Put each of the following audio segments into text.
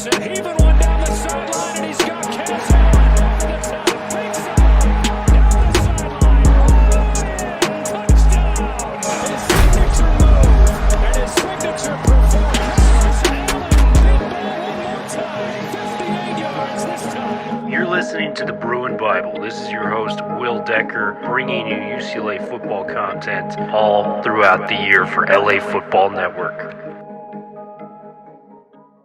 Anderson heaving one down the sideline, and he's got Cass Allen over the top. Big side, down the sideline. Touchdown. His signature move and his signature performance. Allen, deep ball one more time. 58 yards this time. You're listening to the Bruin Bible. This is your host, Will Decker, bringing you UCLA football content all throughout the year for LA Football Network.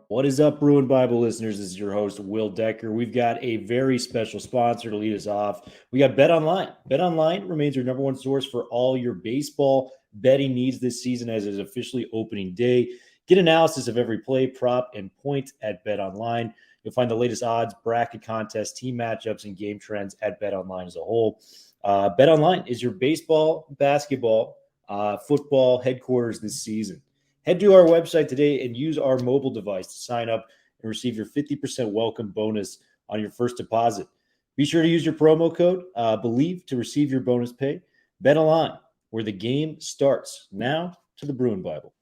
What is up, Bruin Bible listeners? This is your host, Will Decker. We've got a very special sponsor to lead us off. We got BetOnline. BetOnline remains your number one source for all your baseball betting needs this season as it is officially opening day. Get analysis of every play, prop, and point at BetOnline. You'll find the latest odds, bracket contests, team matchups, and game trends at BetOnline as a whole. BetOnline is your baseball, basketball, football headquarters this season. Head to our website today and use our mobile device to sign up and receive your 50% welcome bonus on your first deposit. Be sure to use your promo code BELIEVE to receive your bonus pay. BetOnline, where the game starts. Now to the Bruin Bible.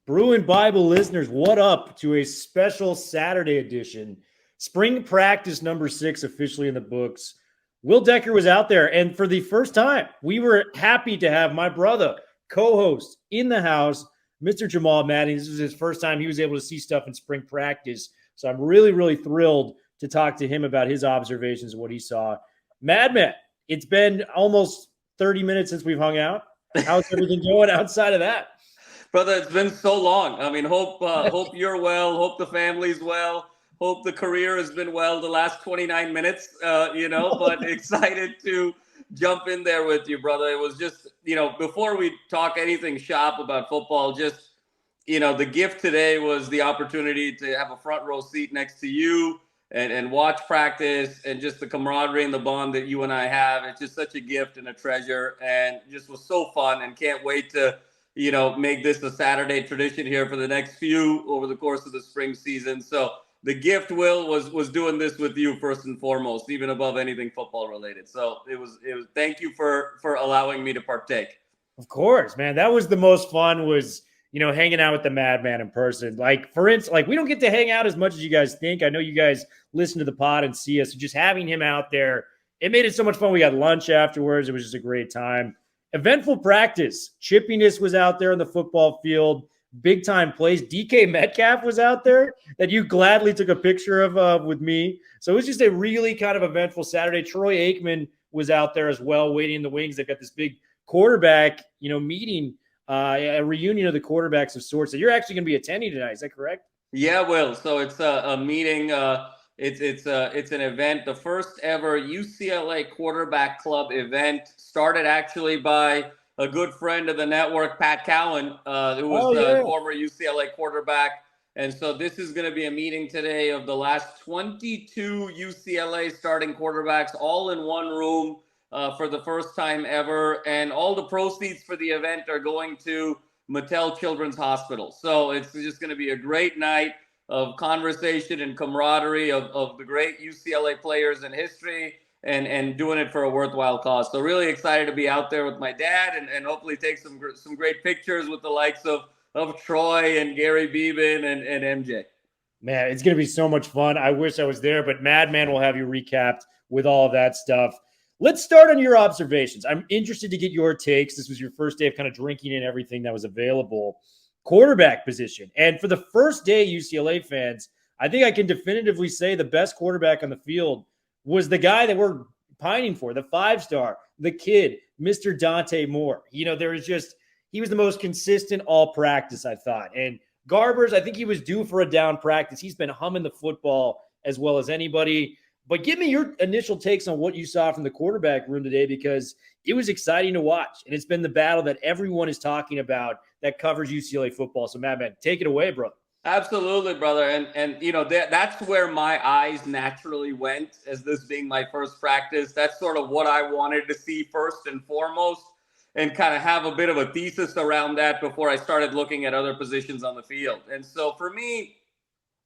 Bruin Bible listeners, what up to a special Saturday edition. Spring practice number 6 officially in the books. Will Decker was out there, and for the first time, we were happy to have my brother, co-host in the house, Mr. Jamal Madni. This was his first time he was able to see stuff in spring practice. So I'm really, really thrilled to talk to him about his observations and what he saw. Madman, it's been almost 30 minutes since we've hung out. How's everything going outside of that? Brother, it's been so long. I mean, hope you're well. Hope the family's well. Hope the career has been well the last 29 minutes, but excited to jump in there with you, brother. It was just, before we talk anything shop about football, just, the gift today was the opportunity to have a front row seat next to you and watch practice and just the camaraderie and the bond that you and I have. It's just such a gift and a treasure, and just was so fun, and can't wait to, make this a Saturday tradition here for the next few over the course of the spring season. So the gift, Will, was doing this with you first and foremost, even above anything football related. So it was. Thank you for allowing me to partake. Of course, man. That was the most fun, was, hanging out with the Madman in person. Like, for instance, we don't get to hang out as much as you guys think. I know you guys listen to the pod and see us. So just having him out there, it made it so much fun. We got lunch afterwards. It was just a great time. Eventful practice. Chippiness was out there on the football field. Big time plays. DK Metcalf was out there that you gladly took a picture of with me. So it was just a really kind of eventful Saturday. Troy Aikman was out there as well, waiting in the wings. They've got this big quarterback, meeting, a reunion of the quarterbacks of sorts that you're actually going to be attending tonight. Is that correct? Yeah, Will. So it's a meeting. It's an event, the first ever UCLA Quarterback Club event, started actually by a good friend of the network, Pat Cowan, who was the former UCLA quarterback. And so this is going to be a meeting today of the last 22 UCLA starting quarterbacks, all in one room for the first time ever. And all the proceeds for the event are going to Mattel Children's Hospital. So it's just going to be a great night of conversation and camaraderie of the great UCLA players in history, and doing it for a worthwhile cause. So really excited to be out there with my dad and hopefully take some great pictures with the likes of Troy and Gary Beeben and MJ. Man, it's going to be so much fun. I wish I was there, but Madman will have you recapped with all of that stuff. Let's start on your observations. I'm interested to get your takes. This was your first day of kind of drinking in everything that was available. Quarterback position. And for the first day, UCLA fans, I think I can definitively say the best quarterback on the field was the guy that we're pining for, the 5-star, the kid, Mr. Dante Moore. He was the most consistent all practice, I thought. And Garbers, I think he was due for a down practice. He's been humming the football as well as anybody. But give me your initial takes on what you saw from the quarterback room today, because it was exciting to watch. And it's been the battle that everyone is talking about that covers UCLA football. So, Madman, take it away, bro. Absolutely, brother. And that's where my eyes naturally went, as this being my first practice. That's sort of what I wanted to see first and foremost, and kind of have a bit of a thesis around that before I started looking at other positions on the field. And so for me,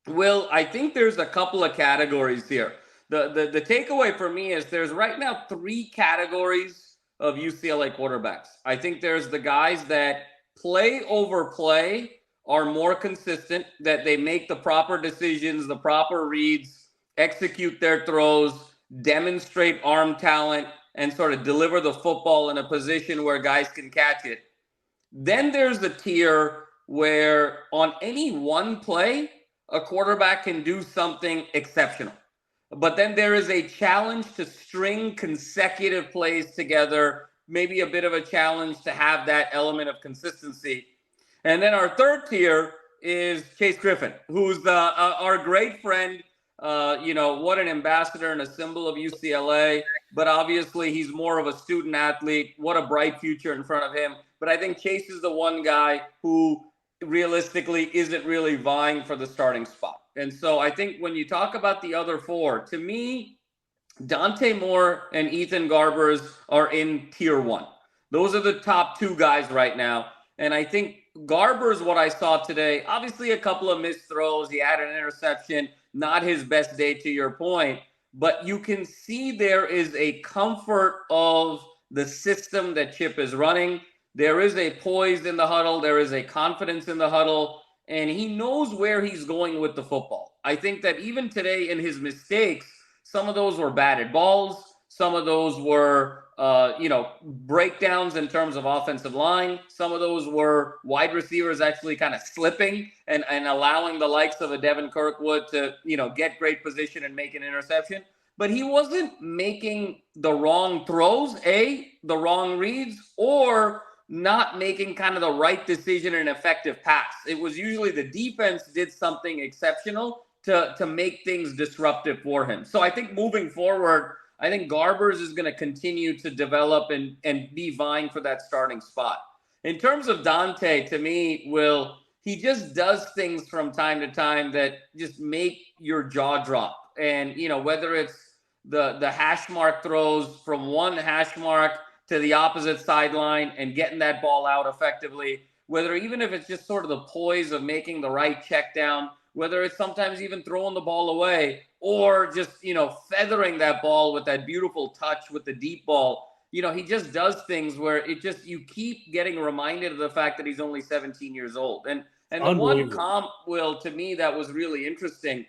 Will, I think there's a couple of categories here. The takeaway for me is there's right now 3 categories of UCLA quarterbacks. I think there's the guys that play over play are more consistent, that they make the proper decisions, the proper reads, execute their throws, demonstrate arm talent, and sort of deliver the football in a position where guys can catch it. Then there's the tier where on any one play, a quarterback can do something exceptional. But then there is a challenge to string consecutive plays together, maybe a bit of a challenge to have that element of consistency. And then our third tier is Chase Griffin, who's our great friend. What an ambassador and a symbol of UCLA. But obviously, he's more of a student athlete. What a bright future in front of him. But I think Chase is the one guy who realistically isn't really vying for the starting spot. And so I think when you talk about the other four, to me, Dante Moore and Ethan Garbers are in tier one. Those are the top two guys right now. And I think Garbers, what I saw today, obviously a couple of missed throws. He had an interception, not his best day to your point. But you can see there is a comfort of the system that Chip is running. There is a poise in the huddle. There is a confidence in the huddle. And he knows where he's going with the football. I think that even today in his mistakes, some of those were batted balls. Some of those were, breakdowns in terms of offensive line. Some of those were wide receivers actually kind of slipping and allowing the likes of a Devin Kirkwood to, get great position and make an interception. But he wasn't making the wrong throws, the wrong reads, or not making kind of the right decision in an effective pass. It was usually the defense did something exceptional to make things disruptive for him. So I think moving forward, I think Garbers is going to continue to develop and be vying for that starting spot. In terms of Dante, to me, he just does things from time to time that just make your jaw drop. And, whether it's the hash mark throws from one hash mark to the opposite sideline and getting that ball out effectively, whether even if it's just sort of the poise of making the right check down, whether it's sometimes even throwing the ball away or just, feathering that ball with that beautiful touch with the deep ball. He just does things where you keep getting reminded of the fact that he's only 17 years old. And the one comp, Will, to me, that was really interesting,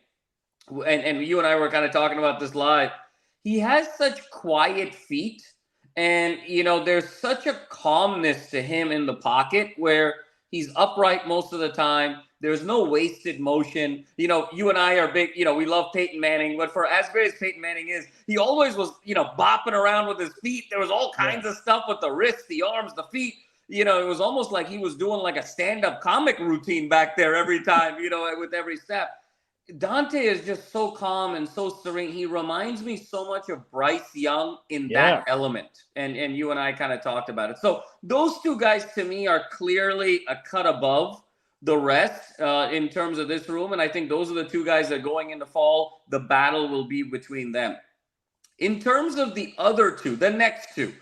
and you and I were kind of talking about this live, he has such quiet feet. And, there's such a calmness to him in the pocket where he's upright most of the time. There's no wasted motion. You and I are big, we love Peyton Manning, but for as great as Peyton Manning is, he always was, bopping around with his feet. There was all kinds of stuff with the wrists, the arms, the feet. It was almost like he was doing like a stand-up comic routine back there every time, with every step. Dante is just so calm and so serene. He reminds me so much of Bryce Young in that element. And you and I kind of talked about it. So those two guys to me are clearly a cut above the rest in terms of this room. And I think those are the two guys that going into fall, the battle will be between them. In terms of the other two, the next two,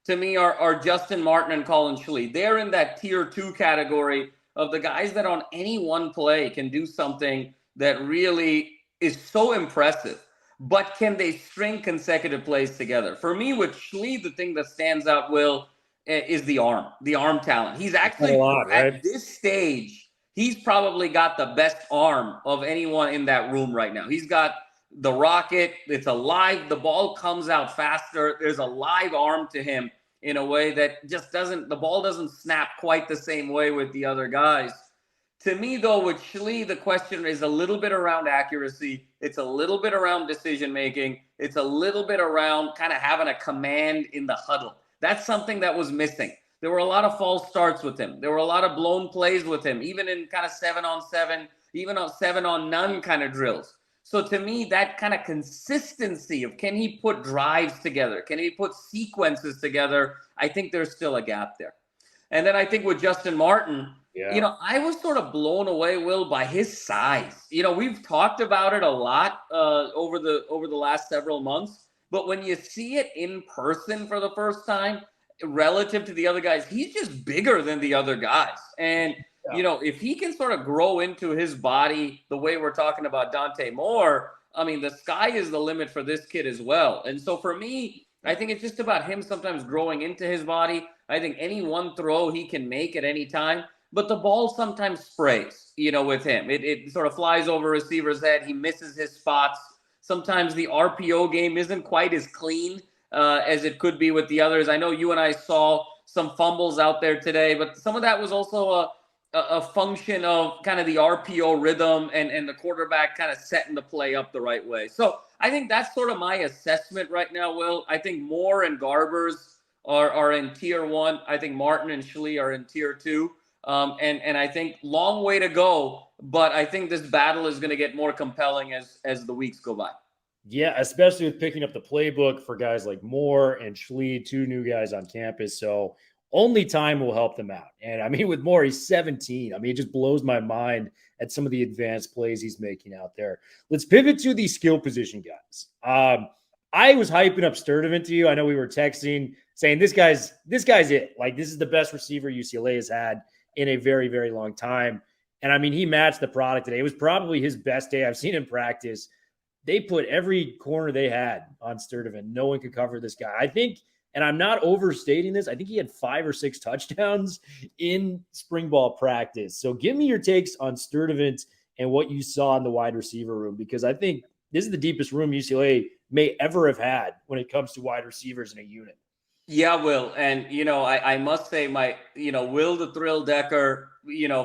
to me are Justin Martin and Colin Schley. They're in that tier 2 category of the guys that on any one play can do something that really is so impressive. But can they string consecutive plays together? For me, with Schley, the thing that stands out, Will, is the arm talent. He's actually, at this stage, he's probably got the best arm of anyone in that room right now. He's got the rocket. It's alive. The ball comes out faster. There's a live arm to him in a way that just the ball doesn't snap quite the same way with the other guys. To me, though, with Schley, the question is a little bit around accuracy. It's a little bit around decision-making. It's a little bit around kind of having a command in the huddle. That's something that was missing. There were a lot of false starts with him. There were a lot of blown plays with him, even in kind of 7-on-7, even on 7-on-none kind of drills. So to me, that kind of consistency of can he put drives together? Can he put sequences together? I think there's still a gap there. And then I think with Justin Martin, I was sort of blown away, Will, by his size. We've talked about it a lot over the last several months, but when you see it in person for the first time, relative to the other guys, he's just bigger than the other guys. And, if he can sort of grow into his body the way we're talking about Dante Moore, I mean, the sky is the limit for this kid as well. And so for me, I think it's just about him sometimes growing into his body. I think any one throw he can make at any time, but the ball sometimes sprays, with him. It sort of flies over a receiver's head. He misses his spots. Sometimes the RPO game isn't quite as clean as it could be with the others. I know you and I saw some fumbles out there today, but some of that was also a function of kind of the RPO rhythm and the quarterback kind of setting the play up the right way. So I think that's sort of my assessment right now, Will. I think Moore and Garbers are in tier 1. I think Martin and Schlee are in tier 2. And I think long way to go, but I think this battle is going to get more compelling as the weeks go by. Yeah, especially with picking up the playbook for guys like Moore and Schlee, 2 new guys on campus. So only time will help them out. And I mean, with Moore, he's 17. I mean, it just blows my mind at some of the advanced plays he's making out there. Let's pivot to the skill position guys. I was hyping up Sturdivant to you. I know we were texting saying this guy's it. Like, this is the best receiver UCLA has had in a very, very long time. And I mean, he matched the product today. It was probably his best day I've seen in practice. They put every corner they had on Sturdivant. No one could cover this guy. I think, and I'm not overstating this, I think he had 5 or 6 touchdowns in spring ball practice. So give me your takes on Sturdivant and what you saw in the wide receiver room, because I think this is the deepest room UCLA may ever have had when it comes to wide receivers in a unit. Yeah, Will. And, I must say Will the Thrill Decker,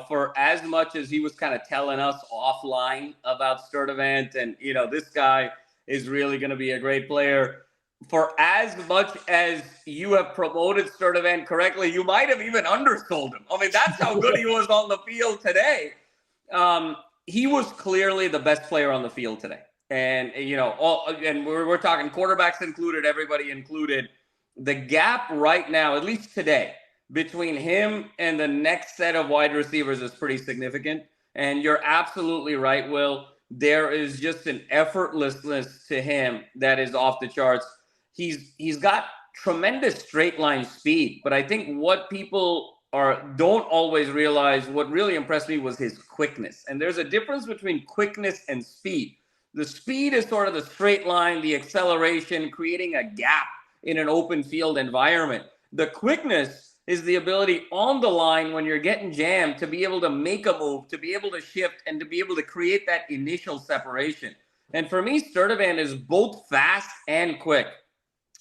for as much as he was kind of telling us offline about Sturdivant and, this guy is really going to be a great player. For as much as you have promoted Sturdivant correctly, you might have even undersold him. I mean, that's how good he was on the field today. He was clearly the best player on the field today. And, and we're talking quarterbacks included, everybody included. The gap right now, at least today, between him and the next set of wide receivers is pretty significant. And you're absolutely right, Will. There is just an effortlessness to him that is off the charts. He's got tremendous straight line speed, but I think what people don't always realize, what really impressed me was his quickness. And there's a difference between quickness and speed. The speed is sort of the straight line, the acceleration, creating a gap in an open field environment. The quickness is the ability on the line when you're getting jammed to be able to make a move, to be able to shift, and to be able to create that initial separation. And for me, Sturdivant is both fast and quick.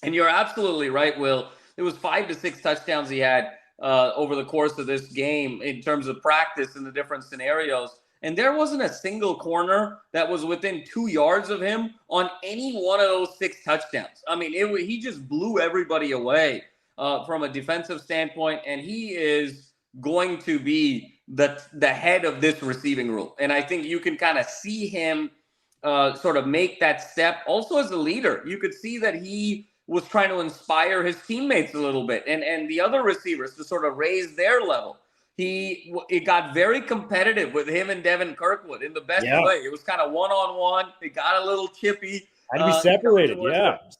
And you're absolutely right, Will. It was 5 to 6 touchdowns he had over the course of this game in terms of practice in the different scenarios. And there wasn't a single corner that was within 2 yards of him on any one of those 6 touchdowns. I mean, he just blew everybody away from a defensive standpoint, and he is going to be the head of this receiving room. And I think you can kind of see him sort of make that step. Also as a leader, you could see that he was trying to inspire his teammates a little bit and the other receivers to sort of raise their level. It got very competitive with him and Devin Kirkwood in the best way. It was kind of one-on-one. It got a little chippy. Had to be separated,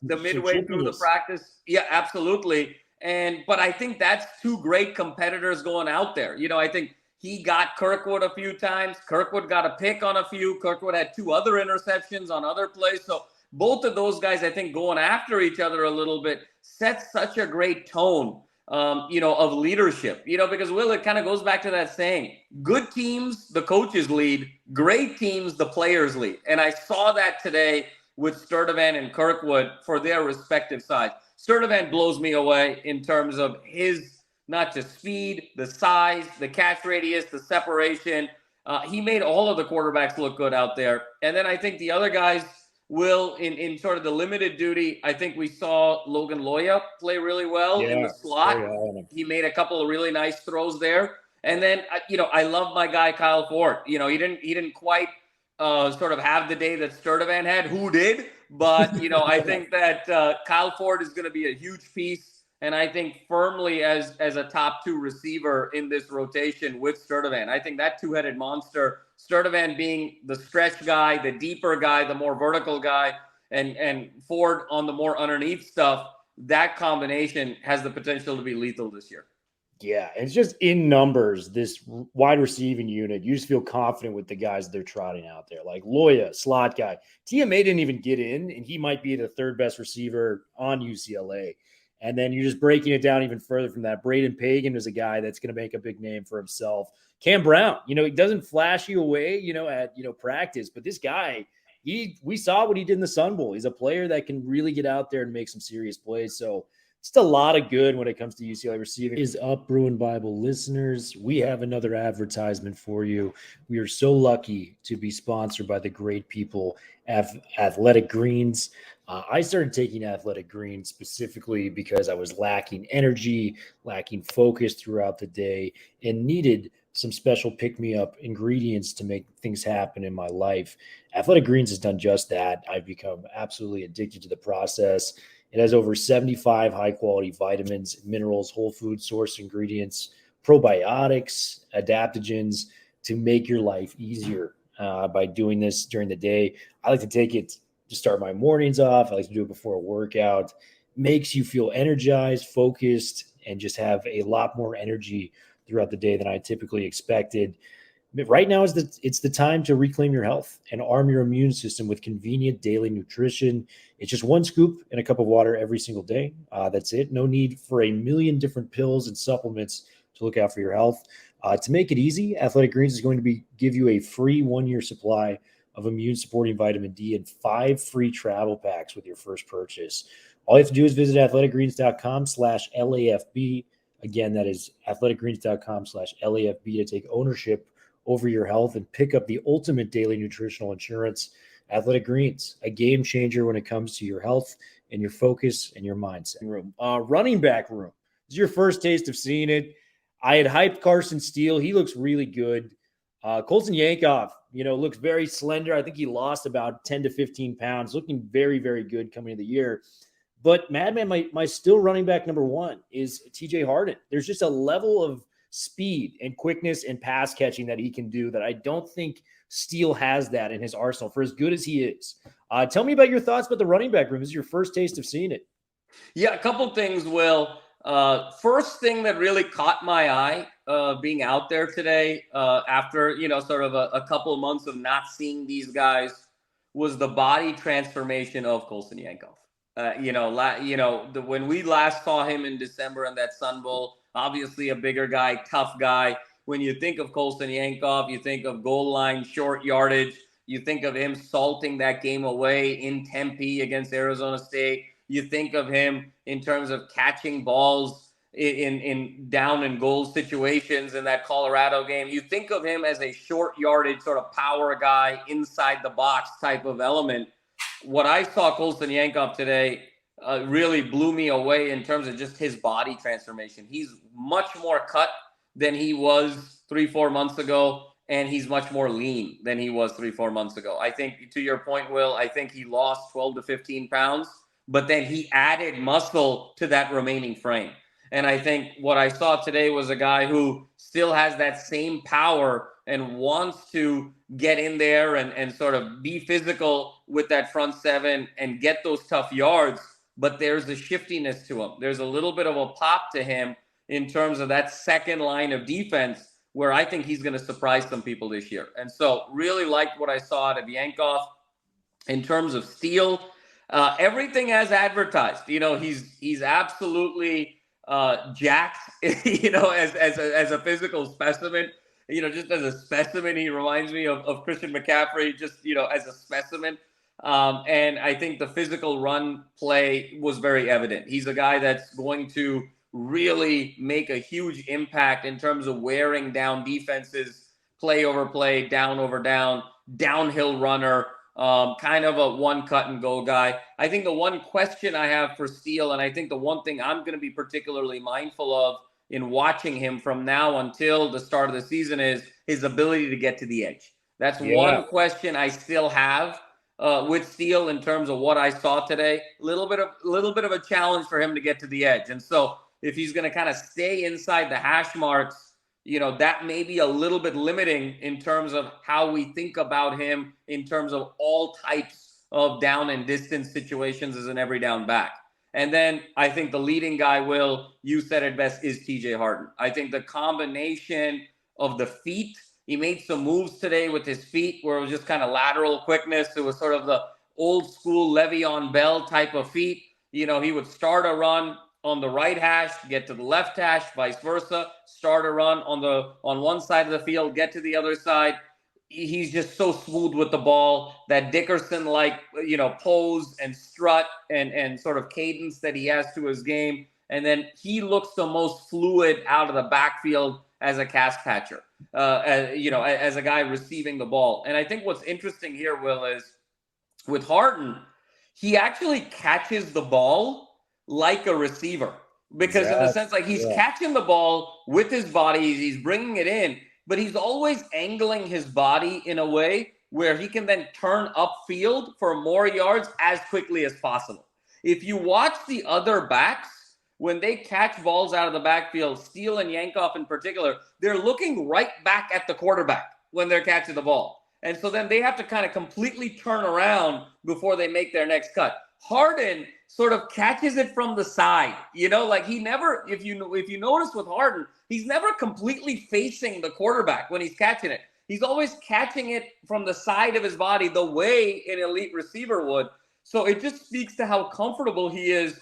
the midway through the practice. Yeah, absolutely. But I think that's 2 great competitors going out there. I think he got Kirkwood a few times. Kirkwood got a pick on a few. Kirkwood had 2 other interceptions on other plays. So both of those guys, I think, going after each other a little bit sets such a great tone of leadership, because Will, it kind of goes back to that saying, good teams, the coaches lead, great teams, the players lead. And I saw that today with Sturdivant and Kirkwood for their respective sides. Sturdivant blows me away in terms of his, not just speed, the size, the catch radius, the separation. He made all of the quarterbacks look good out there. And then I think the other guys, Will, in sort of the limited duty, I think we saw Logan Loya play really well in the slot. He made a couple of really nice throws there. And then, I love my guy, Kyle Ford. He didn't quite sort of have the day that Sturdivant had. Who did? But, I think that Kyle Ford is going to be a huge piece. And I think firmly as a top 2 receiver in this rotation with Sturdivant. I think that 2-headed monster, Sturdivant being the stretch guy, the deeper guy, the more vertical guy, and Ford on the more underneath stuff, that combination has the potential to be lethal this year. Yeah, it's just in numbers, this wide receiving unit, you just feel confident with the guys they're trotting out there. Like Loya, slot guy. TMA didn't even get in, and he might be the 3rd best receiver on UCLA. And then you're just breaking it down even further from that. Braden Pagan is a guy that's going to make a big name for himself. Cam Brown, he doesn't flash you away, at practice, but this guy, we saw what he did in the Sun Bowl. He's a player that can really get out there and make some serious plays. So just a lot of good when it comes to UCLA receiving. Is up, Bruin Bible listeners. We have another advertisement for you. We are so lucky to be sponsored by the great people at Athletic Greens. I started taking Athletic Greens specifically because I was lacking energy, lacking focus throughout the day, and needed some special pick-me-up ingredients to make things happen in my life. Athletic Greens has done just that. I've become absolutely addicted to the process. It has over 75 high-quality vitamins, minerals, whole food source ingredients, probiotics, adaptogens to make your life easier by doing this during the day. I like to take it to start my mornings off. I like to do it before a workout. Makes you feel energized, focused, and just have a lot more energy throughout the day than I typically expected. Right now it's the time to reclaim your health and arm your immune system with convenient daily nutrition. It's just one scoop in a cup of water every single day. That's it. No need for a million different pills and supplements to look out for your health. To make it easy, Athletic Greens is going to give you a free 1-year supply of immune-supporting vitamin D and 5 free travel packs with your first purchase. All you have to do is visit athleticgreens.com/LAFB. Again, that is athleticgreens.com/LAFB to take ownership over your health and pick up the ultimate daily nutritional insurance. Athletic Greens, a game changer when it comes to your health and your focus and your mindset. Running back room. This is your first taste of seeing it. I had hyped Carson Steele. He looks really good. Colton Yankoff, looks very slender. I think he lost about 10 to 15 pounds, looking very, very good coming into the year. But Madman, my still running back number one is TJ Harden. There's just a level of speed and quickness and pass catching that he can do that I don't think Steele has that in his arsenal for as good as he is. Tell me about your thoughts about the running back room. This is your first taste of seeing it. Yeah, a couple things, Will. First thing that really caught my eye being out there today after, sort of a couple of months of not seeing these guys was the body transformation of Colson Yankoff. When we last saw him in December in that Sun Bowl, obviously a bigger guy, tough guy. When you think of Colson Yankoff, you think of goal line, short yardage. You think of him salting that game away in Tempe against Arizona State. You think of him in terms of catching balls in down and goal situations in that Colorado game. You think of him as a short yardage sort of power guy, inside the box type of element. What I saw Colson Yankoff today really blew me away in terms of just his body transformation. He's much more cut than he was 3-4 months ago, and he's much more lean than he was 3-4 months ago. I think, to your point, Will, I think he lost 12 to 15 pounds, but then he added muscle to that remaining frame. And I think what I saw today was a guy who still has that same power and wants to get in there and sort of be physical with that front seven and get those tough yards. But there's a shiftiness to him. There's a little bit of a pop to him in terms of that second line of defense where I think he's going to surprise some people this year. And so really liked what I saw out of Yankoff. In terms of Steele, everything as advertised. He's absolutely jacked, as a physical specimen. Just as a specimen, he reminds me of Christian McCaffrey, just, as a specimen. And I think the physical run play was very evident. He's a guy that's going to really make a huge impact in terms of wearing down defenses, play over play, down over down, downhill runner, kind of a one cut and go guy. I think the one question I have for Steele, and I think the one thing I'm going to be particularly mindful of in watching him from now until the start of the season is his ability to get to the edge. That's one question I still have with Steele in terms of what I saw today. Little bit of a challenge for him to get to the edge. And so if he's going to kind of stay inside the hash marks, that may be a little bit limiting in terms of how we think about him in terms of all types of down and distance situations as an every down back. And then I think the leading guy, Will, you said it best, is TJ Harden. I think the combination of the feet, he made some moves today with his feet where it was just kind of lateral quickness. It was sort of the old school Le'Veon Bell type of feet. He would start a run, on the right hash, get to the left hash, vice versa, start a run on one side of the field, get to the other side. He's just so smooth with the ball. That Dickerson pose and strut and sort of cadence that he has to his game. And then he looks the most fluid out of the backfield as a pass catcher, as a guy receiving the ball. And I think what's interesting here, Will, is with Harden, he actually catches the ball like a receiver, because in the sense, like, he's catching the ball with his body, he's bringing it in, but he's always angling his body in a way where he can then turn upfield for more yards as quickly as possible. If you watch the other backs, when they catch balls out of the backfield, Steele and Yankoff in particular, they're looking right back at the quarterback when they're catching the ball. And so then they have to kind of completely turn around before they make their next cut. Harden sort of catches it from the side, like he never, if you notice with Harden, he's never completely facing the quarterback when he's catching it. He's always catching it from the side of his body, the way an elite receiver would. So it just speaks to how comfortable he is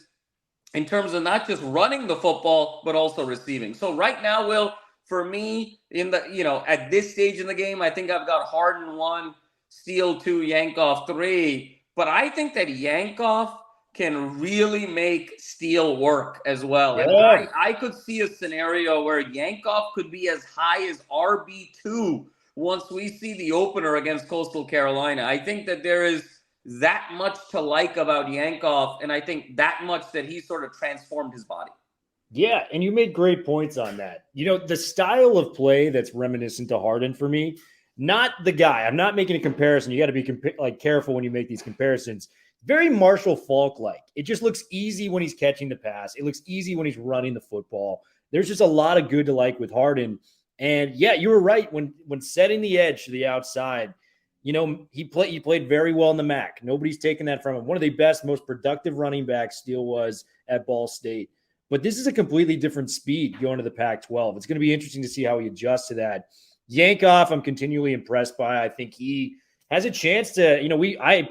in terms of not just running the football, but also receiving. So right now, Will, for me, at this stage in the game, I think I've got Harden 1, Steele 2, Yankoff 3. But I think that Yankoff can really make Steele work as well. Yeah. And I could see a scenario where Yankoff could be as high as RB2 once we see the opener against Coastal Carolina. I think that there is that much to like about Yankoff, and I think that much that he sort of transformed his body. Yeah, and you made great points on that. The style of play that's reminiscent to Harden for me, not the guy. I'm not making a comparison. You got to be careful when you make these comparisons. Very Marshall Faulk-like. It just looks easy when he's catching the pass. It looks easy when he's running the football. There's just a lot of good to like with Harden. And yeah, you were right when setting the edge to the outside. He played very well in the MAC. Nobody's taken that from him. One of the best, most productive running backs Steele was at Ball State. But this is a completely different speed going to the Pac-12. It's going to be interesting to see how he adjusts to that. Yankoff, I'm continually impressed by. I think he has a chance to, I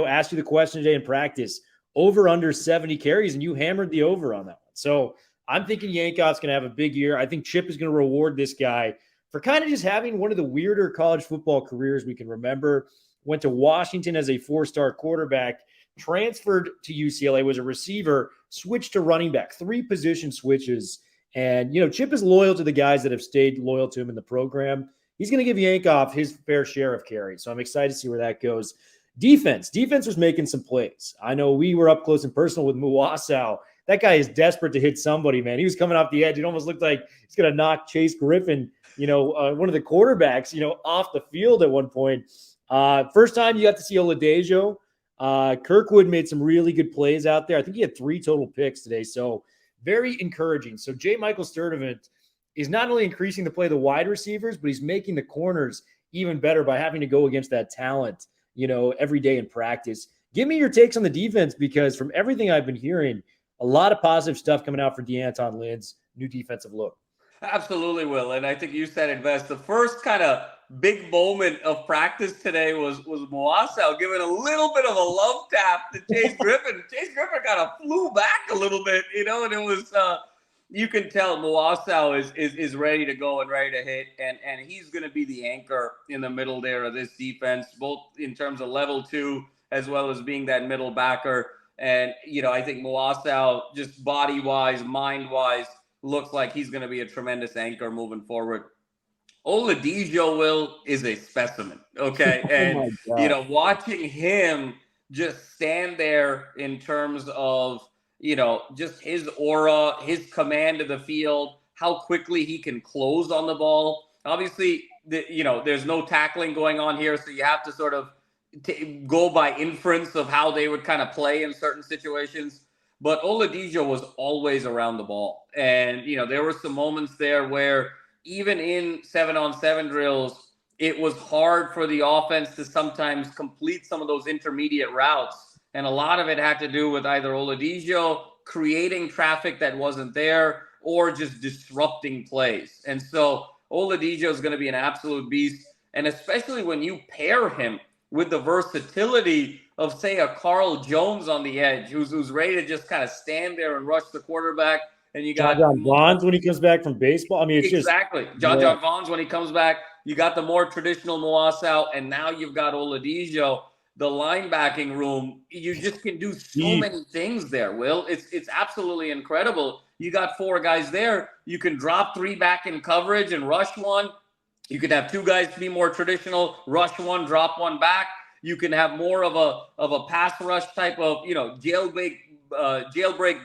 asked you the question today in practice, over under 70 carries, and you hammered the over on that one. So I'm thinking Yankoff's going to have a big year. I think Chip is going to reward this guy for kind of just having one of the weirder college football careers we can remember. Went to Washington as a 4-star quarterback, transferred to UCLA, was a receiver, switched to running back, 3 position switches. And, Chip is loyal to the guys that have stayed loyal to him in the program. He's going to give Yankoff his fair share of carries. So I'm excited to see where that goes. Defense was making some plays. I know we were up close and personal with Muwassau. That guy is desperate to hit somebody, man. He was coming off the edge. It almost looked like he's going to knock Chase Griffin, one of the quarterbacks, off the field at one point. First time you got to see Oladejo. Kirkwood made some really good plays out there. I think he had 3 total picks today. So very encouraging. So J. Michael Sturdivant is not only increasing the play of the wide receivers, but he's making the corners even better by having to go against that talent, every day in practice. Give me your takes on the defense, because from everything I've been hearing, a lot of positive stuff coming out for DeAnton Lynn's new defensive look. Absolutely, Will. And I think you said it best. The first kind of big moment of practice today was Muwassau giving a little bit of a love tap to Chase Griffin. Chase Griffin kind of flew back a little bit, and it was you can tell Muwassau is ready to go and ready to hit, and he's going to be the anchor in the middle there of this defense, both in terms of level 2 as well as being that middle backer. And, I think Muwassau, just body-wise, mind-wise, looks like he's going to be a tremendous anchor moving forward. Oladipo, Will, is a specimen, okay? And, watching him just stand there in terms of, just his aura, his command of the field, how quickly he can close on the ball. Obviously, there's no tackling going on here, so you have to sort of go by inference of how they would kind of play in certain situations. But Oladipo was always around the ball. And, there were some moments there where even in 7-on-7 drills, it was hard for the offense to sometimes complete some of those intermediate routes. And a lot of it had to do with either Oladipo creating traffic that wasn't there or just disrupting plays. And so Oladipo is going to be an absolute beast. And especially when you pair him with the versatility of, say, a Carl Jones on the edge, who's ready to just kind of stand there and rush the quarterback. And you got John Bonds when he comes back from baseball. I mean, it's exactly John Bonds when he comes back. You got the more traditional Moas out, and now you've got Oladipo. The linebacking room, you just can do so many things there, Will. It's absolutely incredible. You got 4 guys there. You can drop 3 back in coverage and rush one. You could have 2 guys be more traditional, rush one, drop one back. You can have more of a pass rush type of, jailbreak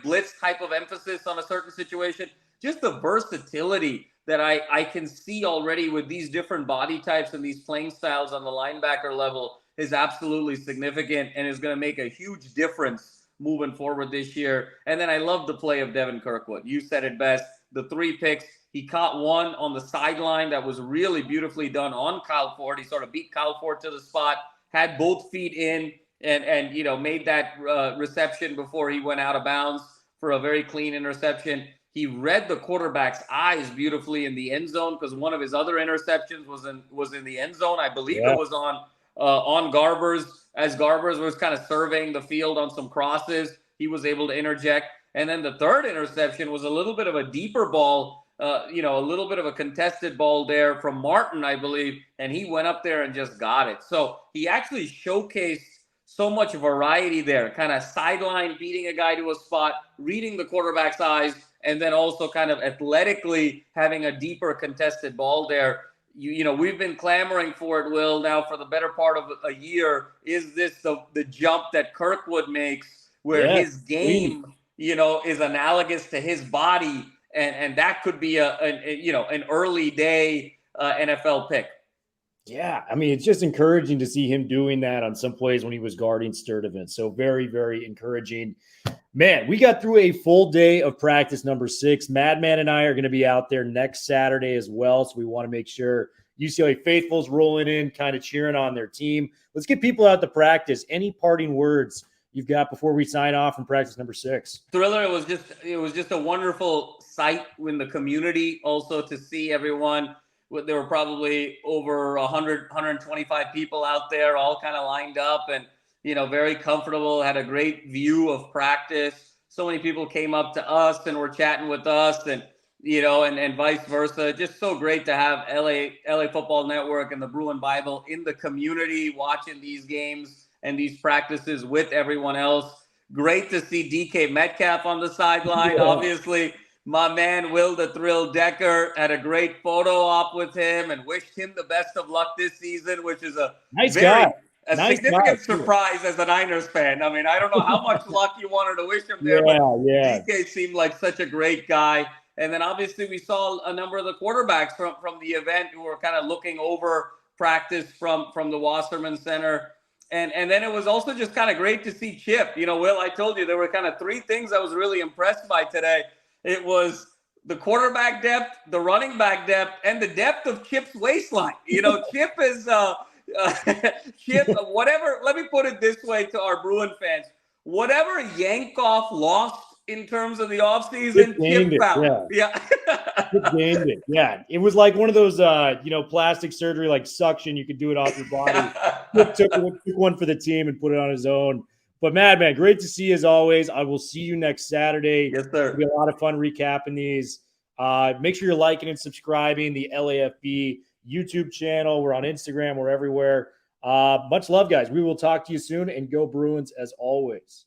blitz type of emphasis on a certain situation. Just the versatility that I can see already with these different body types and these playing styles on the linebacker level is absolutely significant and is going to make a huge difference moving forward this year. And then I love the play of Devin Kirkwood. You said it best. The 3 picks. He caught one on the sideline that was really beautifully done on Kyle Ford. He sort of beat Kyle Ford to the spot, had both feet in, and made that reception before he went out of bounds for a very clean interception. He read the quarterback's eyes beautifully in the end zone because one of his other interceptions was in the end zone. I believe it was on Garbers, as Garbers was kind of surveying the field on some crosses. He was able to interject. And then the third interception was a little bit of a deeper ball, a little bit of a contested ball there from Martin, I believe, and he went up there and just got it. So he actually showcased so much variety there, kind of sideline beating a guy to a spot, reading the quarterback's eyes, and then also kind of athletically having a deeper contested ball there. We've been clamoring for it, Will, now for the better part of a year. Is this the jump that Kirkwood makes where his game, is analogous to his body, and that could be an early day NFL pick. Yeah, I mean, it's just encouraging to see him doing that on some plays when he was guarding Sturdivant. So very, very encouraging. Man, we got through a full day of practice number 6. Madman and I are going to be out there next Saturday as well. So we want to make sure UCLA faithfuls rolling in, kind of cheering on their team. Let's get people out to practice. Any parting words you've got before we sign off from practice number 6? Thriller, it was just a wonderful sight in the community also to see everyone. There were probably over 100, 125 people out there, all kind of lined up and, very comfortable, had a great view of practice. So many people came up to us and were chatting with us and vice versa. Just so great to have LA Football Network and the Bruin Bible in the community watching these games and these practices with everyone else. Great to see DK Metcalf on the sideline. Yeah. Obviously, my man, Will the Thrill Decker, had a great photo op with him and wished him the best of luck this season, which is a significant surprise as a Niners fan. I mean, I don't know how much luck you wanted to wish him there, but DK seemed like such a great guy. And then obviously we saw a number of the quarterbacks from the event who were kind of looking over practice from the Wasserman Center. And then it was also just kind of great to see Chip. Will, I told you there were kind of 3 things I was really impressed by today. It was the quarterback depth, the running back depth, and the depth of Chip's waistline. Chip is Chip, whatever, let me put it this way to our Bruin fans. Whatever Yankoff lost in terms of the offseason, Chip found. Yeah. Chip gained it. Yeah. It was like one of those, plastic surgery, like suction. You could do it off your body. Chip took one for the team and put it on his own. But Madman, great to see you as always. I will see you next Saturday. Yes, sir. It'll be a lot of fun recapping these. Make sure you're liking and subscribing the LAFB YouTube channel. We're on Instagram. We're everywhere. Much love, guys. We will talk to you soon, and go Bruins as always.